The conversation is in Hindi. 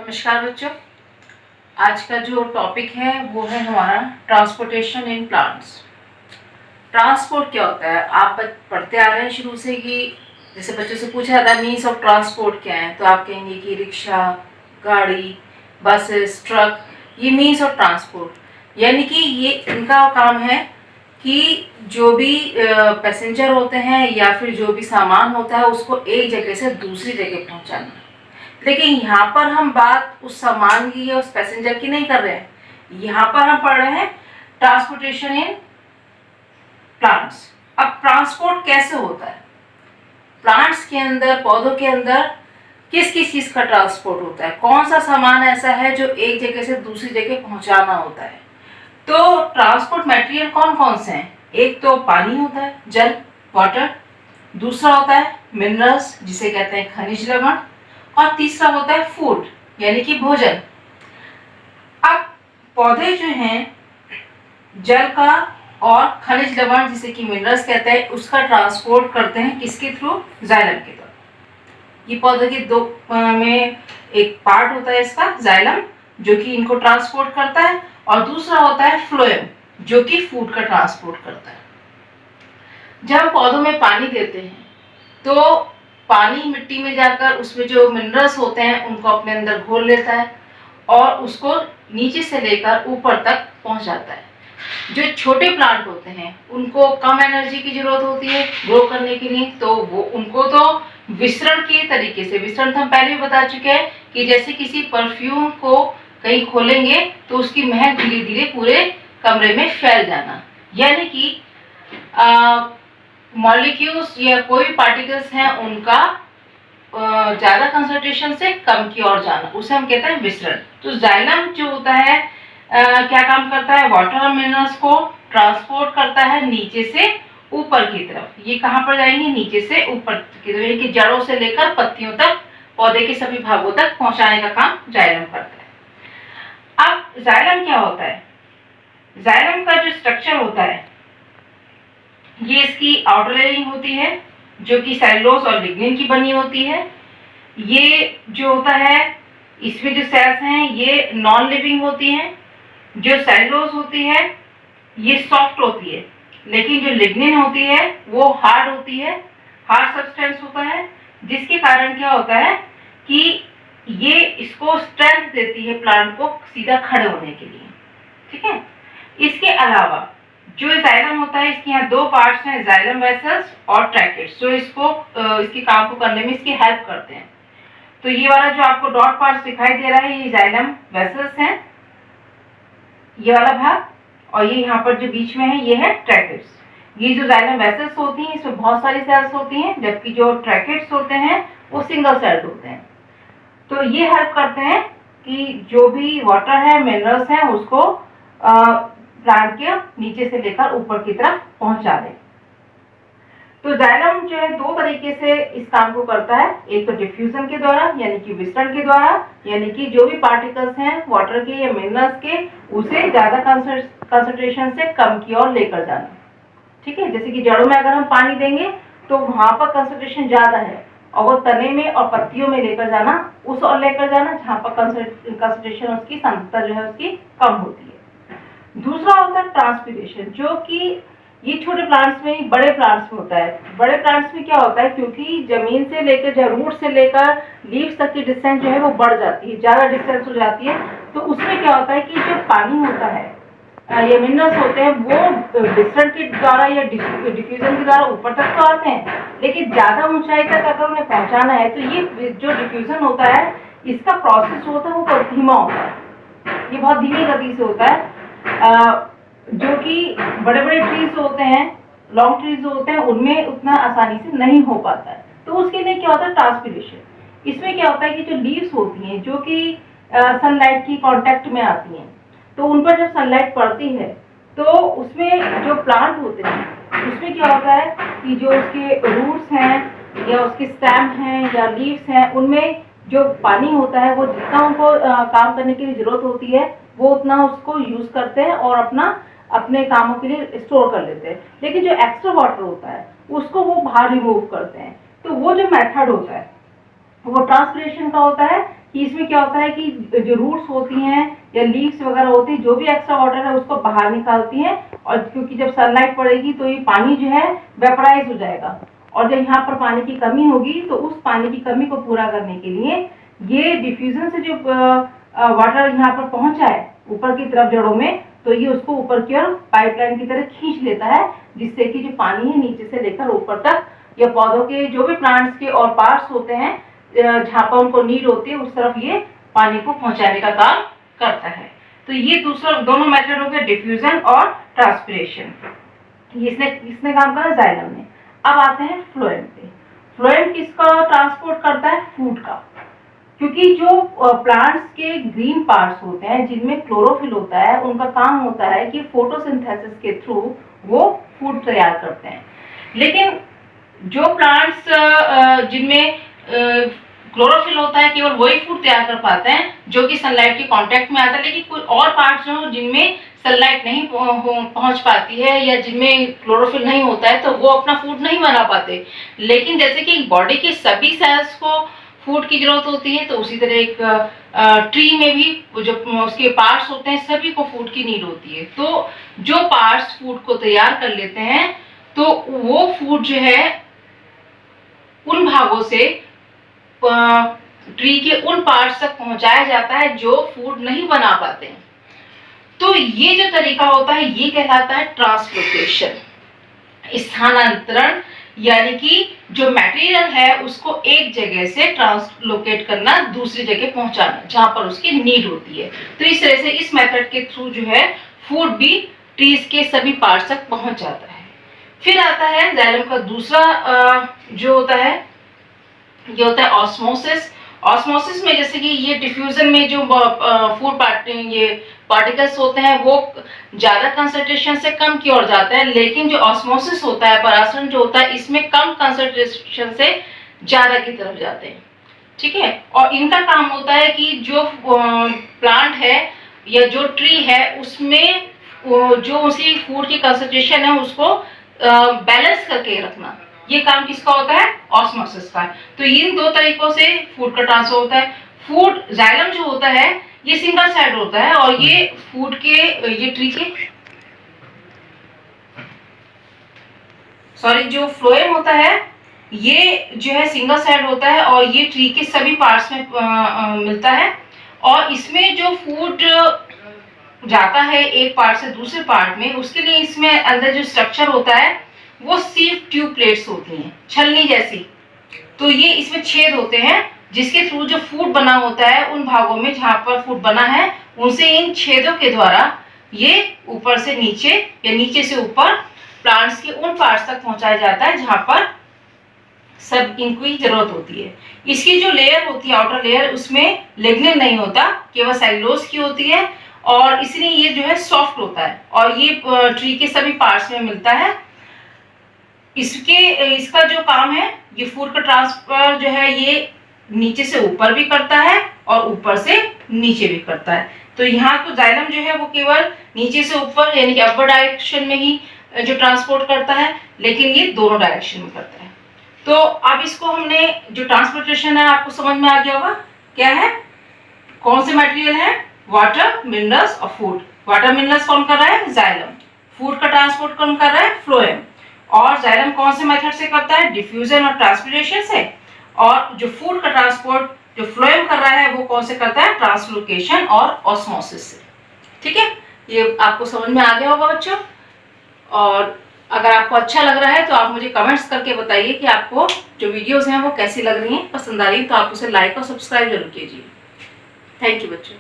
नमस्कार बच्चों। आज का जो टॉपिक है वो है हमारा ट्रांसपोर्टेशन इन प्लांट्स। ट्रांसपोर्ट क्या होता है, आप पढ़ते आ रहे हैं शुरू से कि जैसे बच्चों से पूछा जाता है मीन्स ऑफ ट्रांसपोर्ट क्या है, तो आप कहेंगे कि रिक्शा, गाड़ी, बसेस, ट्रक, ये मीन्स ऑफ ट्रांसपोर्ट। यानी कि ये इनका काम है कि जो भी पैसेंजर होते हैं या फिर जो भी सामान होता है उसको एक जगह से दूसरी जगह पहुंचाना। लेकिन यहाँ पर हम बात उस सामान की या उस पैसेंजर की नहीं कर रहे हैं, यहाँ पर हम पढ़ रहे हैं ट्रांसपोर्टेशन इन प्लांट्स। अब ट्रांसपोर्ट कैसे होता है प्लांट्स के अंदर, पौधों के अंदर किस किस चीज का ट्रांसपोर्ट होता है, कौन सा सामान ऐसा है जो एक जगह से दूसरी जगह पहुंचाना होता है। तो ट्रांसपोर्ट मटेरियल कौन कौन से हैं? एक तो पानी होता है, जल, वाटर। दूसरा होता है मिनरल्स जिसे कहते हैं खनिज लवण। और तीसरा होता है फूड यानी कि भोजन। अब पौधे जो हैं जल का और खनिज लवण जिसे कि मिनरल्स कहते हैं उसका ट्रांसपोर्ट करते हैं किसके थ्रू? जाइलम के द्वारा। ये पौधे के दो में एक पार्ट होता है इसका जाइलम जो कि इनको ट्रांसपोर्ट करता है, और दूसरा होता है फ्लोएम जो कि फूड का ट्रांसपोर्ट करता है। जब हम पौधों में पानी देते हैं तो पानी मिट्टी में जाकर उसमें जो मिनरल्स होते हैं उनको अपने अंदर घोल लेता है और उसको नीचे से लेकर ऊपर तक पहुंचाता है। जो छोटे प्लांट होते हैं उनको कम एनर्जी की जरूरत होती है ग्रो करने के लिए, तो वो उनको तो विसरण के तरीके से, विसरण तो हम पहले भी बता चुके हैं कि जैसे किसी परफ्यूम को कहीं खोलेंगे तो उसकी महक धीरे धीरे पूरे कमरे में फैल जाना, यानी कि मॉलिक्यूल्स या कोई पार्टिकल्स हैं उनका ज्यादा कंसंट्रेशन से कम की ओर जाना, उसे हम कहते हैं विसरण। तो जाइलम जो होता है क्या काम करता है? वाटर और मिनरल्स को ट्रांसपोर्ट करता है नीचे से ऊपर की तरफ। ये कहां पर जाएंगे? नीचे से ऊपर की तरफ, यानी कि जड़ों से लेकर पत्तियों तक, पौधे के सभी भागों तक पहुंचाने का काम जाइलम करता है। अब जाइलम क्या होता है? जाइलम का जो स्ट्रक्चर होता है ये इसकी आउटर लेयरिंग होती है जो कि सेलुलोज और लिग्निन की बनी होती है। ये जो होता है इसमें जो सेल्स हैं ये नॉन लिविंग होती हैं। जो सेलुलोज होती है ये सॉफ्ट होती है, लेकिन जो लिग्निन होती है वो हार्ड होती है, हार्ड सब्सटेंस होता है, जिसके कारण क्या होता है कि ये इसको स्ट्रेंथ देती है प्लांट को सीधा खड़े होने के लिए। ठीक है। इसके अलावा जो जाइलम होता है इसके यहाँ दो पार्ट्स हैं, जाइलम वेसल्स और ट्रैकेट्स, जो इसको इसके काम को करने में इसकी हेल्प करते हैं। तो ये वाला जो आपको डॉट पार्ट दिखाई दे रहा है ये जाइलम वेसल्स हैं, ये वाला भाग, और ये यहाँ पर जो बीच में है ये है ट्रैकेट्स। ये जो जाइलम वेसल्स होती हैं इसमें बहुत सारी सेल्स होती हैं, जबकि जो ट्रैकेट्स होते हैं वो सिंगल सेल्ड होते हैं। तो ये हेल्प करते हैं कि जो भी वाटर है, मिनरल्स हैं, उसको प्लांट के नीचे से लेकर ऊपर की तरफ पहुंचा दे। तो जाइलम जो है दो तरीके से इस काम को करता है, एक तो डिफ्यूजन के द्वारा यानी कि विसरण के द्वारा, यानी कि जो भी पार्टिकल्स हैं वाटर के या मिनरल्स के उसे ज्यादा कंसंट्रेशन से कम की ओर लेकर जाना। ठीक है। जैसे कि जड़ों में अगर हम पानी देंगे तो वहां पर कंसंट्रेशन ज्यादा है और वो तने में और पत्तियों में लेकर जाना, उस ओर लेकर जाना जहां पर कंसंट्रेशन उसकी सांद्रता जो है उसकी कम होती है। दूसरा होता है ट्रांसपीरेशन, जो कि ये छोटे प्लांट्स में, बड़े प्लांट्स में होता है। बड़े प्लांट्स में क्या होता है, क्योंकि जमीन से लेकर जो रूट से लेकर लीव्स तक की डिस्टेंस जो है वो बढ़ जाती है, ज्यादा डिस्टेंस हो जाती है, तो उसमें क्या होता है कि जो पानी होता है या मिनरल्स होते हैं वो विसरण के द्वारा या डिफ्यूजन के द्वारा ऊपर तक तो आते हैं, लेकिन ज्यादा ऊंचाई तक अगर उन्हें पहुंचाना है तो ये जो डिफ्यूजन होता है इसका प्रोसेस होता है वो बहुत धीमा होता है, ये बहुत धीमी गति से होता है। जो कि बड़े बड़े ट्रीज होते हैं, लॉन्ग ट्रीज होते हैं, उनमें उतना आसानी से नहीं हो पाता है। तो उसके लिए क्या होता है? ट्रांसपीरेशन। इसमें क्या होता है कि जो लीव्स होती हैं जो कि सनलाइट की कांटेक्ट में आती हैं, तो उन पर जब सनलाइट पड़ती है तो उसमें जो प्लांट होते हैं उसमें क्या होता है कि जो उसके रूट्स हैं या उसके स्टेम हैं या लीव्स हैं उनमें जो पानी होता है वो जितना उनको काम करने की जरूरत होती है वो उतना उसको यूज करते हैं और अपने कामों के लिए स्टोर कर लेते हैं। लेकिन जो एक्स्ट्रा वाटर होता है उसको वो बाहर रिमूव करते हैं। तो वो जो मेथड होता है वो ट्रांसपीरेशन का होता है, कि इसमें क्या होता है कि जो रूट्स होती हैं या लीव्स वगैरह होती है, जो भी एक्स्ट्रा वाटर है उसको बाहर निकालती हैं, और क्योंकि जब सनलाइट पड़ेगी तो ये पानी जो है वेपराइज हो जाएगा, और जब यहाँ पर पानी की कमी होगी तो उस पानी की कमी को पूरा करने के लिए ये डिफ्यूजन से जो वाटर यहाँ पर पहुंचा है ऊपर की तरफ जड़ों में, तो ये उसको ऊपर की ओर पाइपलाइन की तरह खींच लेता है, जिससे कि जो पानी है नीचे से लेकर ऊपर तक या पौधों के जो भी प्लांट्स के और पार्ट्स होते हैं जहाँ पर उनको नीड होती है उस तरफ ये पानी को पहुंचाने का काम करता है। तो ये दूसरा दोनों मेथड हो गया, डिफ्यूजन और ट्रांसपिरेशन। इसने काम करा जाइलम ने। अब आते हैं फ्लोएम पे। फ्लोएम किसका ट्रांसपोर्ट करता है? फूड का, क्योंकि जो प्लांट्स के ग्रीन पार्ट्स होते हैं जिनमें क्लोरोफिल होता है, उनका काम होता है कि फोटोसिंथेसिस के थ्रू वो फूड तैयार करते हैं। लेकिन जो प्लांट्स जिनमें क्लोरोफिल होता है केवल वही फूड तैयार कर पाते हैं जो कि सनलाइट के कांटेक्ट में आता है, लेकिन कोई और पार्ट्स जो जिनमें सनलाइट नहीं पहुंच पाती है या जिनमें क्लोरोफिल नहीं होता है तो वो अपना फूड नहीं बना पाते। लेकिन जैसे कि बॉडी के सभी सेल्स को फूड की जरूरत होती है, तो उसी तरह एक ट्री में भी जो उसके पार्ट्स होते हैं सभी को फूड की नीड होती है। तो जो पार्ट्स फूड को तैयार कर लेते हैं तो वो फूड जो है उन भागों से ट्री के उन पार्ट्स तक पहुंचाया जाता है जो फूड नहीं बना पाते हैं। तो ये जो तरीका होता है ये कहलाता है ट्रांसलोकेशन, स्थानांतरण, यानी कि जो मटेरियल है उसको एक जगह से ट्रांसलोकेट करना, दूसरी जगह पहुंचाना जहां पर उसकी नीड होती है। तो इस तरह से इस मेथड के थ्रू जो है फूड भी ट्रीज के सभी पार्ट्स तक पहुंच जाता है। फिर आता है जाइलम का दूसरा जो होता है ये होता है ऑस्मोसिस। ऑस्मोसिस में जैसे कि ये डिफ्यूजन में जो फूड ये पार्टिकल्स होते हैं वो ज्यादा कंसंट्रेशन से कम की ओर जाता है, लेकिन जो ऑस्मोसिस होता है, परासरण जो होता है, इसमें कम कंसंट्रेशन से ज्यादा की तरफ जाते हैं। ठीक है, और इनका काम होता है कि जो प्लांट है या जो ट्री है उसमें जो उसी फूड की कंसंट्रेशन है उसको बैलेंस करके रखना। ये काम किसका होता है? ऑस्मोसिस का। तो इन दो तरीकों से फूड का ट्रांसफर होता है। फूड जाइलम जो होता है ये सिंगल साइड होता है, और ये फूड के ये ट्री के जो फ्लोएम होता है ये जो है सिंगल साइड होता है और ये ट्री के सभी पार्ट्स में मिलता है। और इसमें जो फूड जाता है एक पार्ट से दूसरे पार्ट में, उसके लिए इसमें अंदर जो स्ट्रक्चर होता है वो सिर्फ ट्यूब प्लेट्स होती हैं, छलनी जैसी। तो ये इसमें छेद होते हैं जिसके थ्रू जो फूड बना होता है उन भागों में जहां पर फूड बना है उनसे इन छेदों के द्वारा ये ऊपर से नीचे या नीचे से ऊपर प्लांट्स के उन पार्ट्स तक पहुंचाया जाता है जहां पर सब इनकी जरूरत होती है। इसकी जो लेयर होती है आउटर लेयर, उसमें लिग्निन नहीं होता, केवल सेलुलोज की होती है, और इसलिए ये जो है सॉफ्ट होता है और ये ट्री के सभी पार्ट्स में मिलता है। इसका जो काम है ये फूड का ट्रांसफर जो है ये नीचे से ऊपर भी करता है और ऊपर से नीचे भी करता है। तो यहाँ तो जाइलम जो है वो केवल नीचे से ऊपर यानी कि अपर डायरेक्शन में ही जो ट्रांसपोर्ट करता है, लेकिन ये दोनों डायरेक्शन में करता है। तो अब इसको हमने जो ट्रांसपोर्टेशन है आपको समझ में आ गया होगा क्या है, कौन से मटेरियल है, वाटर, मिनरल्स और फूड। वाटर मिनरल्स कौन कर रहा है? जाइलम। फूड का ट्रांसपोर्ट कौन कर रहा है? फ्लोएम। और जाइलम कौन से मेथड से करता है? डिफ्यूजन और ट्रांसपिरेशन से। और जो फूड का ट्रांसपोर्ट जो फ्लोएम कर रहा है वो कौन से करता है? ट्रांसलोकेशन और ऑस्मोसिस से। ठीक है, ये आपको समझ में आ गया होगा बच्चों। और अगर आपको अच्छा लग रहा है तो आप मुझे कमेंट्स करके बताइए कि आपको जो वीडियोस हैं वो कैसी लग रही हैं, पसंद आ रही है तो आप उसे लाइक और सब्सक्राइब जरूर कीजिए। थैंक यू बच्चों।